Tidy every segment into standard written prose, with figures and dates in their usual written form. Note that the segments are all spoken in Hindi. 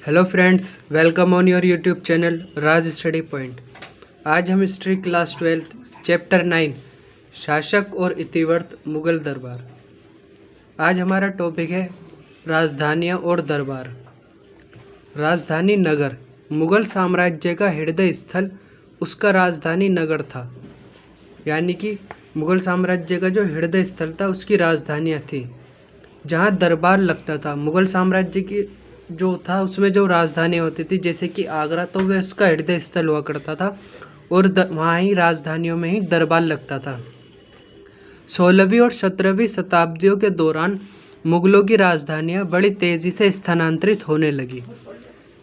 Hello friends, welcome on your YouTube channel Raj study point. आज हम हिस्ट्री क्लास 12 चैप्टर 9 शासक और इतिवृत्त मुगल दरबार। आज हमारा टॉपिक है राजधानियाँ और दरबार। राजधानी नगर मुगल साम्राज्य का हृदय स्थल उसका राजधानी नगर था, यानी कि मुगल साम्राज्य का जो हृदय स्थल था उसकी राजधानियाँ थी, जहाँ दरबार लगता था। मुगल साम्राज्य की जो था उसमें जो राजधानी होती थी, जैसे कि आगरा, तो वह उसका हृदय स्थल हुआ करता था और वहाँ ही राजधानियों में ही दरबार लगता था। 16वीं और 17वीं शताब्दियों के दौरान मुगलों की राजधानियाँ बड़ी तेज़ी से स्थानांतरित होने लगी,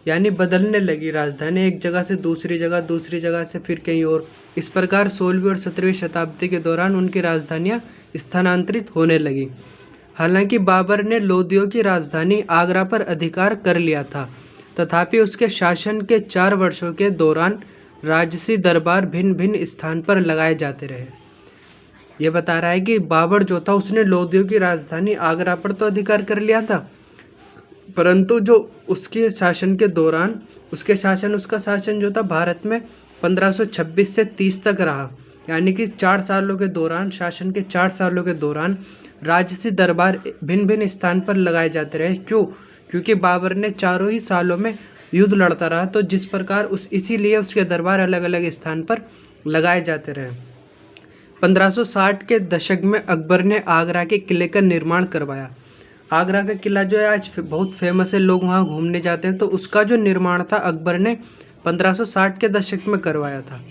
यानी बदलने लगी। राजधानी एक जगह से दूसरी जगह से फिर कहीं और। इस प्रकार 16वीं और 17वीं शताब्दी के दौरान उनकी राजधानियाँ स्थानांतरित होने लगी। हालांकि बाबर ने लोदियों की राजधानी आगरा पर अधिकार कर लिया था, तथापि उसके शासन के 4 वर्षों के दौरान राजसी दरबार भिन्न भिन्न स्थान पर लगाए जाते रहे। यह बता रहा है कि बाबर जो था उसने लोदियों की राजधानी आगरा पर तो अधिकार कर लिया था, परंतु जो उसके शासन के दौरान उसका शासन जो था भारत में 1526 से 30 तक रहा, यानी कि 4 सालों के दौरान, शासन के 4 सालों के दौरान राजसी दरबार भिन्न भिन्न स्थान पर लगाए जाते रहे। क्योंकि बाबर ने चारों ही सालों में युद्ध लड़ता रहा, तो जिस प्रकार इसीलिए उसके दरबार अलग अलग स्थान पर लगाए जाते रहे। 1560 के दशक में अकबर ने आगरा के किले का निर्माण करवाया। आगरा का किला जो है आज बहुत फेमस है, लोग वहाँ घूमने जाते हैं, तो उसका जो निर्माण था अकबर ने 1560 के दशक में करवाया था।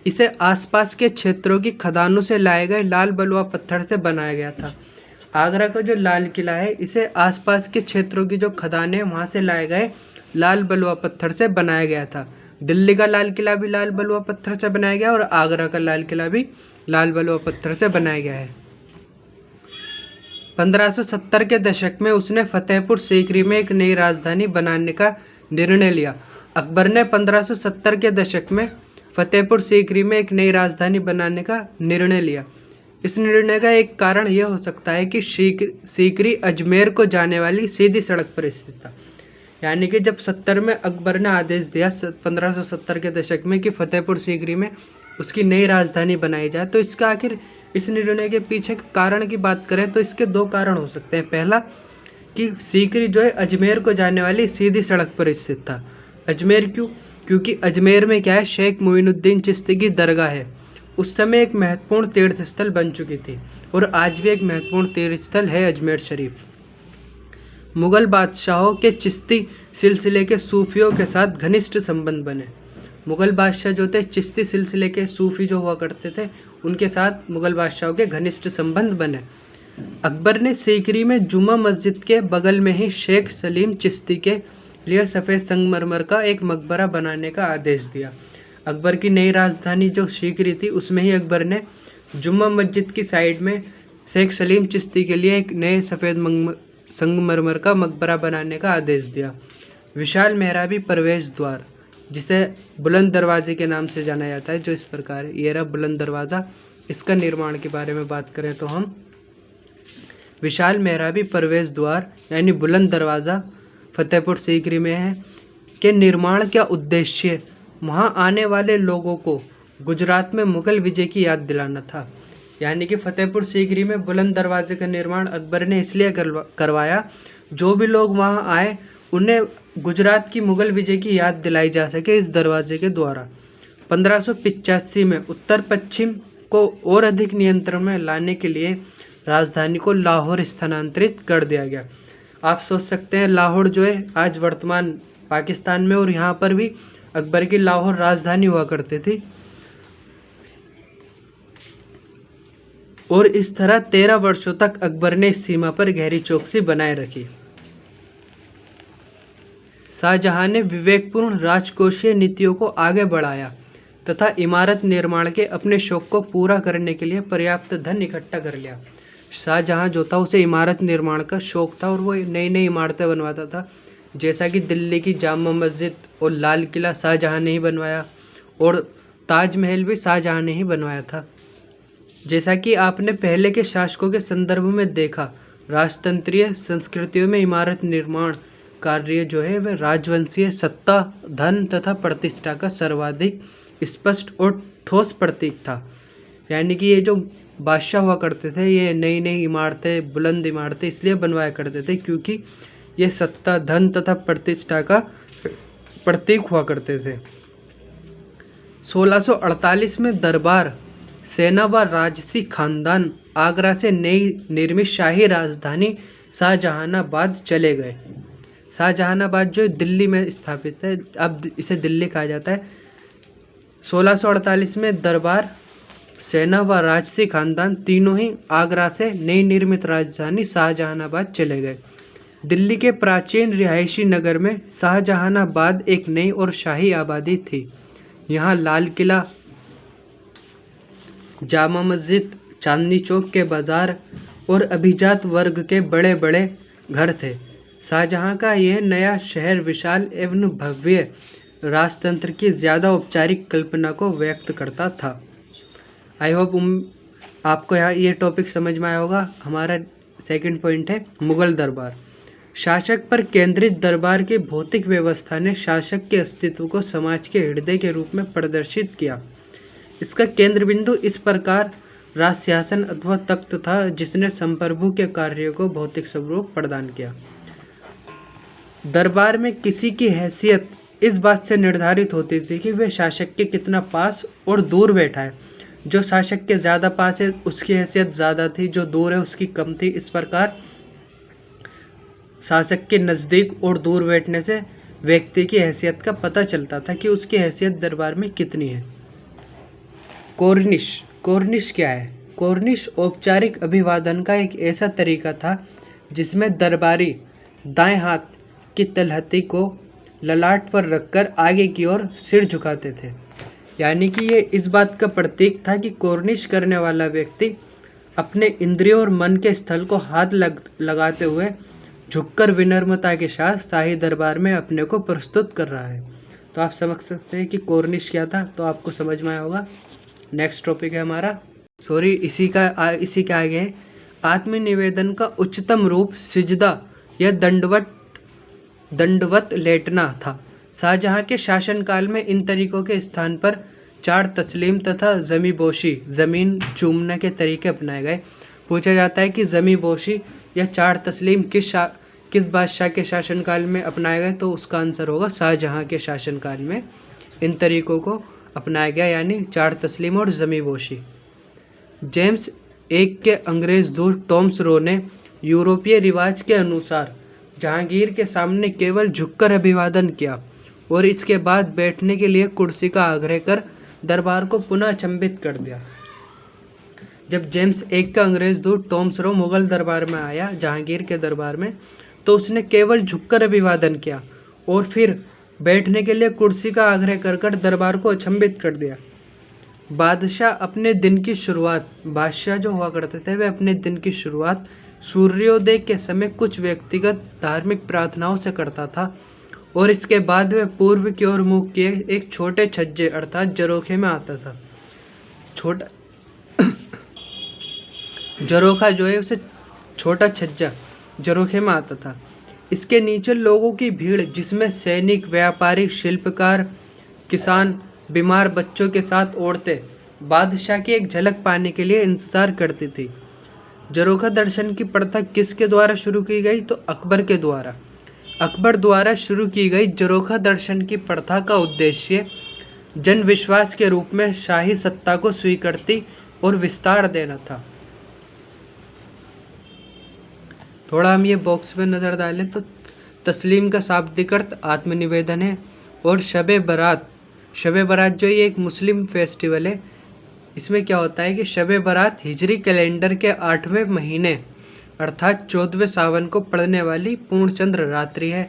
इसे आसपास के क्षेत्रों की खदानों से लाए गए लाल बलुआ पत्थर से बनाया गया था। आगरा का जो लाल किला है, इसे आसपास के क्षेत्रों की जो खदानें हैं वहाँ से लाए गए लाल बलुआ पत्थर से बनाया गया था। दिल्ली का लाल किला भी लाल बलुआ पत्थर से बनाया गया और आगरा का लाल किला भी लाल बलुआ पत्थर से बनाया गया है। 1570 के दशक में उसने फतेहपुर सीकरी में एक नई राजधानी बनाने का निर्णय लिया। अकबर ने 1570 के दशक में फतेहपुर सीकरी में एक नई राजधानी बनाने का निर्णय लिया। इस निर्णय का एक कारण यह हो सकता है कि सीकरी अजमेर को जाने वाली सीधी सड़क पर स्थित था, यानी कि जब 70 में अकबर ने आदेश दिया 1570 के दशक में कि फतेहपुर सीकरी में उसकी नई राजधानी बनाई जाए, तो इसका आखिर इस निर्णय के पीछे कारण की बात करें तो इसके 2 कारण हो सकते हैं। पहला कि सीकरी जो है अजमेर को जाने वाली सीधी सड़क पर स्थित था। अजमेर क्यों? क्योंकि अजमेर में क्या है, शेख मोइनुद्दीन चिश्ती की दरगाह है। उस समय एक महत्वपूर्ण तीर्थ स्थल बन चुकी थी और आज भी एक महत्वपूर्ण तीर्थ स्थल है अजमेर शरीफ। मुगल बादशाहों के चिश्ती सिलसिले के सूफियों के साथ घनिष्ठ संबंध बने। मुगल बादशाह जो थे चिश्ती सिलसिले के सूफी जो हुआ करते थे, उनके साथ मुगल बादशाहों के घनिष्ठ संबंध बने। अकबर ने सीकरी में जुमा मस्जिद के बगल में ही शेख सलीम चिश्ती के लिए सफ़ेद संगमरमर का एक मकबरा बनाने का आदेश दिया। अकबर की नई राजधानी जो सीकरी थी, उसमें ही अकबर ने जुम्मा मस्जिद की साइड में शेख सलीम चिश्ती के लिए एक नए सफ़ेद संगमरमर का मकबरा बनाने का आदेश दिया। विशाल मेहराबी प्रवेश द्वार, जिसे बुलंद दरवाजे के नाम से जाना जाता है, जो इस प्रकार है, ये रहा बुलंद दरवाज़ा। इसका निर्माण के बारे में बात करें तो हम विशाल मेहराबी प्रवेश द्वार यानी बुलंद दरवाज़ा फतेहपुर सीकरी में है के निर्माण का उद्देश्य वहाँ आने वाले लोगों को गुजरात में मुगल विजय की याद दिलाना था। यानी कि फतेहपुर सीकरी में बुलंद दरवाजे का निर्माण अकबर ने इसलिए करवाया, जो भी लोग वहाँ आए उन्हें गुजरात की मुगल विजय की याद दिलाई जा सके इस दरवाजे के द्वारा। 1585 में उत्तर पश्चिम को और अधिक नियंत्रण में लाने के लिए राजधानी को लाहौर स्थानांतरित कर दिया गया। आप सोच सकते हैं, लाहौर जो है आज वर्तमान पाकिस्तान में, और यहाँ पर भी अकबर की लाहौर राजधानी हुआ करती थी। और इस तरह 13 वर्षों तक अकबर ने इस सीमा पर गहरी चौकसी बनाए रखी। शाहजहां ने विवेकपूर्ण राजकोषीय नीतियों को आगे बढ़ाया तथा इमारत निर्माण के अपने शौक को पूरा करने के लिए पर्याप्त धन इकट्ठा कर लिया। शाहजहां जो था उसे इमारत निर्माण का शौक था और वो नई नई इमारतें बनवाता था, जैसा कि दिल्ली की जामा मस्जिद और लाल किला शाहजहां ने ही बनवाया और ताजमहल भी शाहजहां ने ही बनवाया था। जैसा कि आपने पहले के शासकों के संदर्भ में देखा, राजतंत्रीय संस्कृतियों में इमारत निर्माण कार्य जो है वह राजवंशीय सत्ता, धन तथा प्रतिष्ठा का सर्वाधिक स्पष्ट और ठोस प्रतीक था। यानी कि ये जो बादशाह हुआ करते थे, ये नई नई इमारतें, बुलंद इमारतें इसलिए बनवाया करते थे क्योंकि ये सत्ता, धन तथा प्रतिष्ठा का प्रतीक हुआ करते थे। 1648 में दरबार, सेना व राजसी खानदान आगरा से नई निर्मित शाही राजधानी शाहजहानाबाद चले गए। शाहजहानाबाद जो दिल्ली में स्थापित है, अब इसे दिल्ली कहा जाता है। 1648 में दरबार, सेना व राजसी खानदान तीनों ही आगरा से नई निर्मित राजधानी शाहजहानाबाद चले गए। दिल्ली के प्राचीन रिहायशी नगर में शाहजहानाबाद एक नई और शाही आबादी थी। यहाँ लाल किला, जामा मस्जिद, चांदनी चौक के बाजार और अभिजात वर्ग के बड़े बड़े घर थे। शाहजहां का यह नया शहर विशाल एवं भव्य राजतंत्र की ज़्यादा औपचारिक कल्पना को व्यक्त करता था। आई होप आपको यहाँ ये टॉपिक समझ में आया होगा। हमारा सेकंड पॉइंट है मुगल दरबार। शासक पर केंद्रित दरबार की भौतिक व्यवस्था ने शासक के अस्तित्व को समाज के हृदय के रूप में प्रदर्शित किया। इसका केंद्र बिंदु इस प्रकार राज सिंहासन अथवा तख्त था, जिसने संप्रभु के कार्यों को भौतिक स्वरूप प्रदान किया। दरबार में किसी की हैसियत इस बात से निर्धारित होती थी कि वह शासक के कितना पास और दूर बैठा है। जो शासक के ज़्यादा पास है उसकी हैसियत ज़्यादा थी, जो दूर है उसकी कम थी। इस प्रकार शासक के नज़दीक और दूर बैठने से व्यक्ति की हैसियत का पता चलता था कि उसकी हैसियत दरबार में कितनी है। कोर्निश। कोर्निश क्या है? कोर्निश औपचारिक अभिवादन का एक ऐसा तरीका था जिसमें दरबारी दाएं हाथ की तलहटी को ललाट पर रखकर आगे की ओर सिर झुकाते थे। यानी कि ये इस बात का प्रतीक था कि कोर्निश करने वाला व्यक्ति अपने इंद्रियों और मन के स्थल को हाथ लगाते हुए झुककर विनम्रता के साथ शाही दरबार में अपने को प्रस्तुत कर रहा है। तो आप समझ सकते हैं कि कोर्निश क्या था, तो आपको समझ में आया होगा। नेक्स्ट टॉपिक है हमारा, इसी के आगे आत्मनिवेदन का उच्चतम रूप सिजदा या दंडवत लेटना था। शाहजहां के शासनकाल में इन तरीकों के स्थान पर चार तस्लीम तथा ज़मीबोशी, ज़मीन चूमने के तरीके अपनाए गए। पूछा जाता है कि ज़मीबोशी या चार तस्लीम किस बादशाह के शासनकाल में अपनाए गए, तो उसका आंसर होगा शाहजहां के शासनकाल में इन तरीकों को अपनाया गया, यानी चार तस्लीम और ज़मीबोशी। जेम्स एक के अंग्रेज दूत टॉम्स रो ने यूरोपीय रिवाज के अनुसार जहांगीर के सामने केवल झुककर अभिवादन किया और इसके बाद बैठने के लिए कुर्सी का आग्रह कर दरबार को पुनः अचंभित कर दिया। जब जेम्स एक का अंग्रेज दूत टॉम्स रो मुगल दरबार में आया, जहांगीर के दरबार में, तो उसने केवल झुककर अभिवादन किया और फिर बैठने के लिए कुर्सी का आग्रह कर कर दरबार को अचंभित कर दिया। बादशाह जो हुआ करते थे वे अपने दिन की शुरुआत सूर्योदय के समय कुछ व्यक्तिगत धार्मिक प्रार्थनाओं से करता था और इसके बाद वह पूर्व की ओर मुख किए एक छोटे छज्जे अर्थात जरोखे में आता था। छोटा जरोखा जो है उसे छोटा छज्जा जरोखे में आता था। इसके नीचे लोगों की भीड़, जिसमें सैनिक, व्यापारी, शिल्पकार, किसान, बीमार बच्चों के साथ औरतें बादशाह की एक झलक पाने के लिए इंतजार करती थी। जरोखा दर्शन की प्रथा किसके द्वारा शुरू की गई? तो अकबर के द्वारा। अकबर द्वारा शुरू की गई जरोखा दर्शन की प्रथा का उद्देश्य जन विश्वास के रूप में शाही सत्ता को स्वीकृति और विस्तार देना था। थोड़ा हम ये बॉक्स में नज़र डालें तो तस्लीम का शाब्दिक अर्थ आत्मनिवेदन है और शबे बारात जो ये एक मुस्लिम फेस्टिवल है। इसमें क्या होता है कि शबे बारात हिजरी कैलेंडर के 8वें महीने अर्थात 14वें सावन को पड़ने वाली पूर्णचंद्र रात्रि है।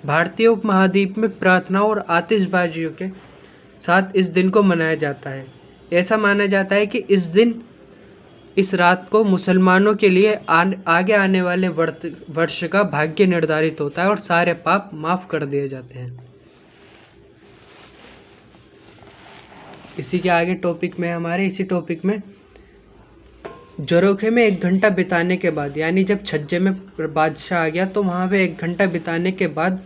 भारतीय उपमहाद्वीप में प्रार्थना और आतिशबाजियों के साथ इस दिन को मनाया जाता है। ऐसा माना जाता है कि इस रात को मुसलमानों के लिए आगे आने वाले वर्ष का भाग्य निर्धारित होता है और सारे पाप माफ कर दिए जाते हैं। इसी के आगे टॉपिक में इसी टॉपिक में झरोखे में 1 घंटा बिताने के बाद, यानी जब छज्जे में बादशाह आ गया तो वहाँ पे 1 घंटा बिताने के बाद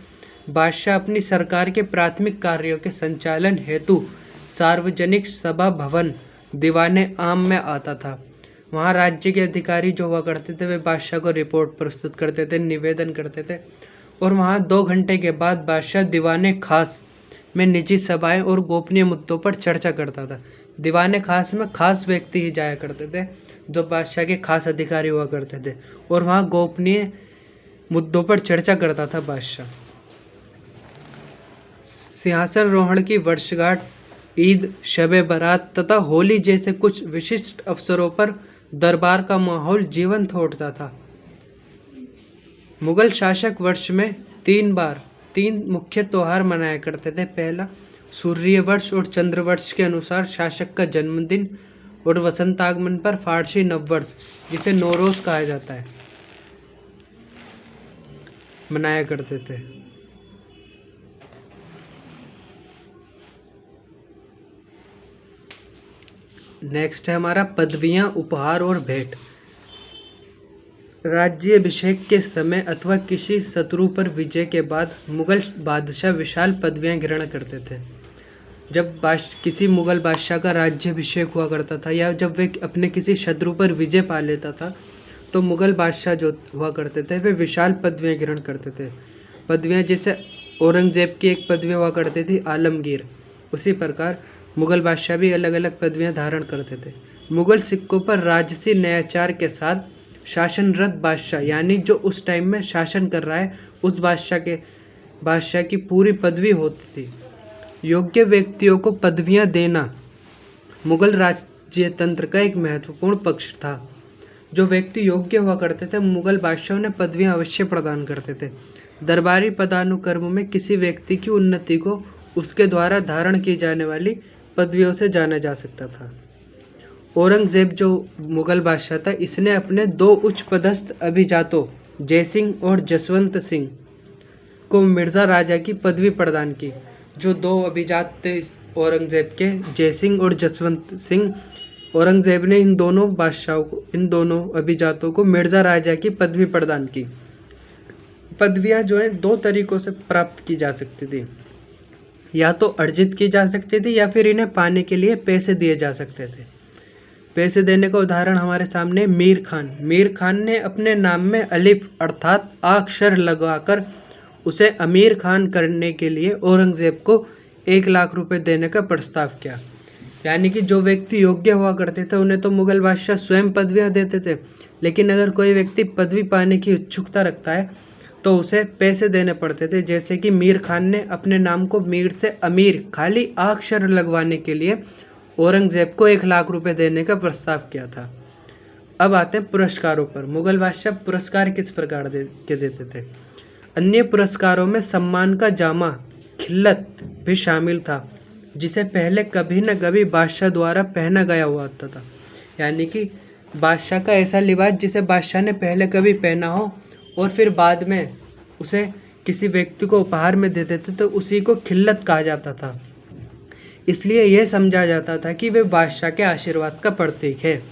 बादशाह अपनी सरकार के प्राथमिक कार्यों के संचालन हेतु सार्वजनिक सभा भवन दीवाने आम में आता था। वहाँ राज्य के अधिकारी जो हुआ करते थे वे बादशाह को रिपोर्ट प्रस्तुत करते थे, निवेदन करते थे, और वहाँ 2 घंटे के बाद बादशाह दीवाने खास में निजी सभाएं और गोपनीय मुद्दों पर चर्चा करता था। दीवाने खास में खास व्यक्ति ही जाया करते थे जो बादशाह के खास अधिकारी हुआ करते थे, और वहाँ गोपनीय मुद्दों पर चर्चा करता था बादशाह। सिंहासन रोहण की वर्षगांठ, ईद, शब बारात तथा होली जैसे कुछ विशिष्ट अवसरों पर दरबार का माहौल जीवंत हो उठता था। मुगल शासक वर्ष में 3 मुख्य त्योहार मनाया करते थे। पहला, सूर्य वर्ष और चंद्र वर्ष के अनुसार शासक का जन्मदिन, और वसंतागमन पर फारसी नववर्ष जिसे नौरोज कहा जाता है मनाया करते थे। नेक्स्ट है हमारा पदवियां, उपहार और भेंट। राज्याभिषेक के समय अथवा किसी शत्रु पर विजय के बाद मुगल बादशाह विशाल पदवियां ग्रहण करते थे। जब किसी मुगल बादशाह का राज्याभिषेक हुआ करता था या जब वे अपने किसी शत्रु पर विजय पा लेता था तो मुगल बादशाह जो हुआ करते थे वे विशाल पदवियां ग्रहण करते थे। पदवियां जैसे औरंगजेब की एक पदवी हुआ करती थी आलमगीर, उसी प्रकार मुगल बादशाह भी अलग अलग पदवियां धारण करते थे। मुगल सिक्कों पर राजसी नयाचार के साथ शासनरत बादशाह, यानी जो उस टाइम में शासन कर रहा है उस बादशाह की पूरी पदवी होती थी। योग्य व्यक्तियों को पदवियां देना मुगल राज्यतंत्र का एक महत्वपूर्ण पक्ष था। जो व्यक्ति योग्य हुआ करते थे मुगल बादशाह उन्हें पदवियां अवश्य प्रदान करते थे। दरबारी पदानुक्रम में किसी व्यक्ति की उन्नति को उसके द्वारा धारण की जाने वाली पदवियों से जाना जा सकता था। औरंगजेब जो मुगल बादशाह था इसने अपने 2 उच्च पदस्थ अभिजातों जयसिंह और जसवंत सिंह को मिर्ज़ा राजा की पदवी प्रदान की। जो 2 अभिजात थे औरंगजेब के, जयसिंह और जसवंत सिंह, औरंगजेब ने इन दोनों अभिजातों को मिर्ज़ा राजा की पदवी प्रदान की। पदवियां जो है 2 तरीकों से प्राप्त की जा सकती थी, या तो अर्जित की जा सकती थी या फिर इन्हें पाने के लिए पैसे दिए जा सकते थे। पैसे देने का उदाहरण हमारे सामने मीर खान ने अपने नाम में अलिफ अर्थात आ अक्षर लगवाकर उसे अमीर खान करने के लिए औरंगजेब को 1 लाख रुपए देने का प्रस्ताव किया। यानी कि जो व्यक्ति योग्य हुआ करते थे उन्हें तो मुगल बादशाह स्वयं पदवियां देते थे, लेकिन अगर कोई व्यक्ति पदवी पाने की इच्छुकता रखता है तो उसे पैसे देने पड़ते थे। जैसे कि मीर खान ने अपने नाम को मीर से अमीर खाली आ अक्षर लगवाने के लिए औरंगजेब को 1 लाख रुपए देने का प्रस्ताव किया था। अब आते हैं पुरस्कारों पर। मुगल बादशाह पुरस्कार किस प्रकार के देते थे? अन्य पुरस्कारों में सम्मान का जामा, खिल्लत भी शामिल था, जिसे पहले कभी न कभी बादशाह द्वारा पहना गया हुआ था। यानी कि बादशाह का ऐसा लिबास जिसे बादशाह ने पहले कभी पहना हो और फिर बाद में उसे किसी व्यक्ति को उपहार में देते थे तो उसी को खिल्लत कहा जाता था। इसलिए यह समझा जाता था कि वे बादशाह के आशीर्वाद का प्रतीक है।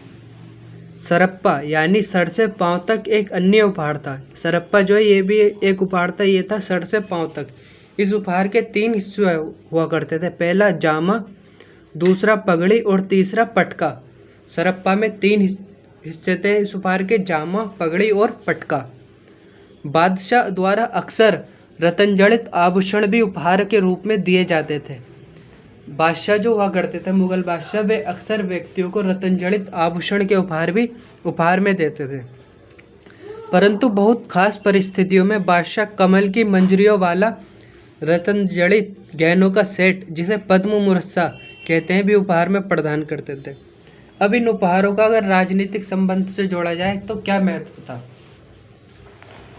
सरप्पा यानी सर से पांव तक एक अन्य उपहार था। सरप्पा जो है ये भी एक उपहार था, ये था सर से पांव तक। इस उपहार के 3 हिस्से हुआ करते थे। पहला जामा, दूसरा पगड़ी और तीसरा पटका। सरप्पा में 3 हिस्से थे इस उपहार के, जामा, पगड़ी और पटका। बादशाह द्वारा अक्सर रत्नजड़ित आभूषण भी उपहार के रूप में दिए जाते थे। बादशाह जो हुआ करते थे मुगल बादशाह, वे अक्सर व्यक्तियों को रत्नजड़ित आभूषण के उपहार में देते थे। परंतु बहुत खास परिस्थितियों में बादशाह कमल की मंजरियों वाला रत्नजड़ित गहनों का सेट, जिसे पद्म मुरस्सा कहते हैं, भी उपहार में प्रदान करते थे। अब इन उपहारों का अगर राजनीतिक संबंध से जोड़ा जाए तो क्या महत्व था?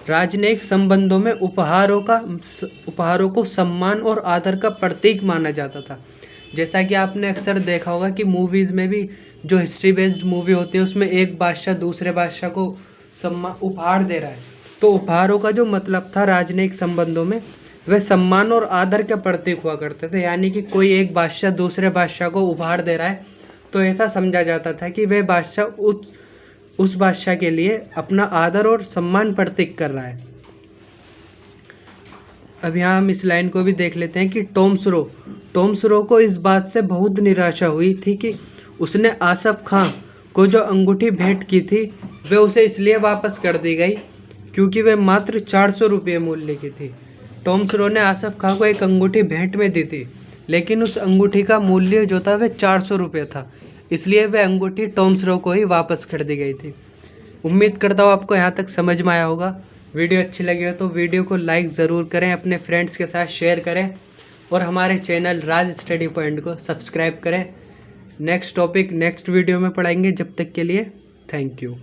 राजनयिक संबंधों में उपहारों को सम्मान और आदर का प्रतीक माना जाता था। जैसा कि आपने अक्सर देखा होगा कि मूवीज़ में भी जो हिस्ट्री बेस्ड मूवी होती है उसमें एक बादशाह दूसरे बादशाह को उपहार दे रहा है, तो उपहारों का जो मतलब था राजनयिक संबंधों में वह सम्मान और आदर के प्रतीक हुआ करते थे। यानी कि कोई एक बादशाह दूसरे बादशाह को उपहार दे रहा है तो ऐसा समझा जाता था कि वह बादशाह उस उस बादशाह के लिए अपना आदर और सम्मान प्रतीक कर रहा है। अब यहाँ हम इस लाइन को भी देख लेते हैं कि टॉम स्रो को इस बात से बहुत निराशा हुई थी कि उसने आसफ खां को जो अंगूठी भेंट की थी वे उसे इसलिए वापस कर दी गई क्योंकि वे मात्र 400 रुपये मूल्य की थी। टॉम स्रो ने आसफ खां को एक अंगूठी भेंट में दी थी, लेकिन उस अंगूठी का मूल्य जो था वह 400 रुपये था, इसलिए वह अंगूठी टॉम स्रो को ही वापस कर दी गई थी। उम्मीद करता हूँ आपको यहाँ तक समझ में आया होगा। वीडियो अच्छी लगी हो तो वीडियो को लाइक ज़रूर करें, अपने फ्रेंड्स के साथ शेयर करें और हमारे चैनल राज स्टडी पॉइंट को सब्सक्राइब करें। नेक्स्ट टॉपिक नेक्स्ट वीडियो में पढ़ाएंगे। जब तक के लिए थैंक यू।